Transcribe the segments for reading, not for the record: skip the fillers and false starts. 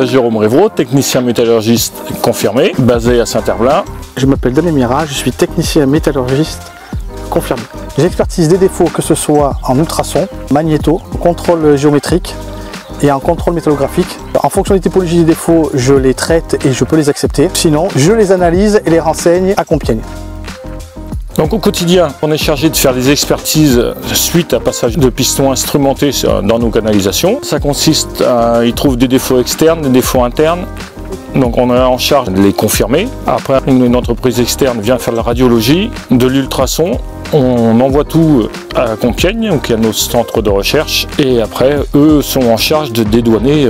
Jérôme Révraud, technicien métallurgiste confirmé, basé à Saint-Herblain. Je m'appelle Damien Mira, je suis technicien métallurgiste confirmé. J'expertise des défauts que ce soit en ultrasons, magnéto, contrôle géométrique et en contrôle métallographique. En fonction des typologies des défauts, je les traite et je peux les accepter. Sinon, je les analyse et les renseigne à Compiègne. Donc au quotidien, on est chargé de faire des expertises suite à passage de pistons instrumentés dans nos canalisations. Ça consiste à y trouver des défauts externes, des défauts internes. Donc on est en charge de les confirmer. Après, une entreprise externe vient faire de la radiologie, de l'ultrason. On envoie tout à Compiègne, donc il y a nos centres de recherche. Et après, eux sont en charge de dédouaner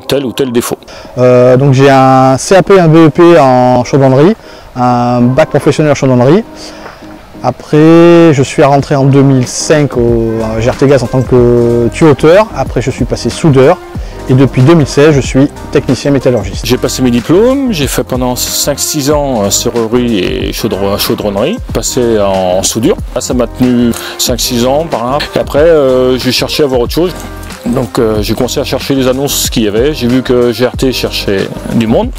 tel ou tel défaut. Donc j'ai un CAP, un BEP en chaudronnerie, un bac professionnel en chaudronnerie. Après, je suis rentré en 2005 au GRT Gaz en tant que tuyauteur. Après, je suis passé soudeur. Et depuis 2016, je suis technicien métallurgiste. J'ai passé mes diplômes, j'ai fait pendant 5-6 ans serrurerie et chaudronnerie, passé en soudure. Là, ça m'a tenu 5-6 ans par là. Et après, j'ai cherché à voir autre chose. Donc j'ai commencé à chercher les annonces qu'il y avait. J'ai vu que GRT cherchait du monde.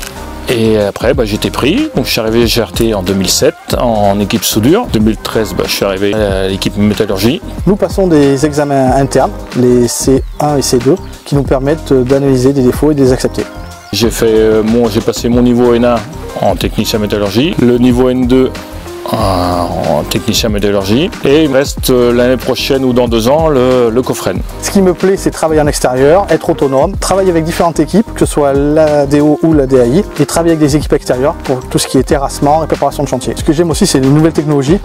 Et après, j'étais pris. Donc je suis arrivé à GRT en 2007 en équipe soudure. En 2013, je suis arrivé à l'équipe métallurgie. Nous passons des examens internes, les C1 et C2, qui nous permettent d'analyser des défauts et de les accepter. J'ai passé mon niveau N1 en technicien métallurgie, le niveau N2 en technicien métallurgie, et il me reste l'année prochaine ou dans 2 ans le coffren. Ce qui me plaît, c'est travailler en extérieur, être autonome, travailler avec différentes équipes, que ce soit l'ADO ou la DAI, et travailler avec des équipes extérieures pour tout ce qui est terrassement et préparation de chantier. Ce que j'aime aussi, c'est les nouvelles technologies,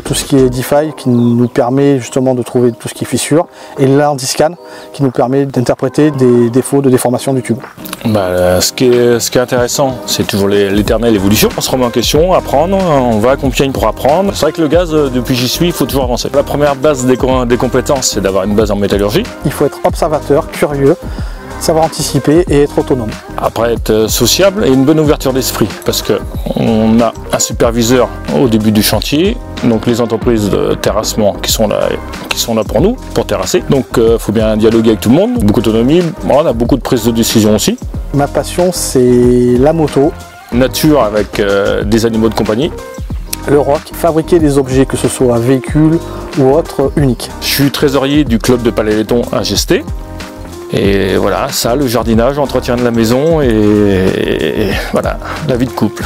tout ce qui est DeFi qui nous permet justement de trouver tout ce qui est fissure, et l'Handiscan qui nous permet d'interpréter des défauts de déformation du tube. Ce qui est intéressant, c'est toujours l'éternelle évolution. On se remet en question, apprendre, on va à Compiègne pour apprendre. C'est vrai que le gaz, depuis que j'y suis, il faut toujours avancer. La première base des compétences, c'est d'avoir une base en métallurgie. Il faut être observateur, curieux, savoir anticiper et être autonome. Après, être sociable et une bonne ouverture d'esprit, parce qu'on a un superviseur au début du chantier, donc les entreprises de terrassement qui sont là pour nous, pour terrasser. Donc il faut bien dialoguer avec tout le monde, beaucoup d'autonomie, on a beaucoup de prise de décision aussi. Ma passion, c'est la moto. Nature avec des animaux de compagnie. Le rock, fabriquer des objets, que ce soit véhicules ou autres, uniques. Je suis trésorier du club de Palais-Laiton à Gesté. Et voilà, ça, le jardinage, l'entretien de la maison et voilà, la vie de couple.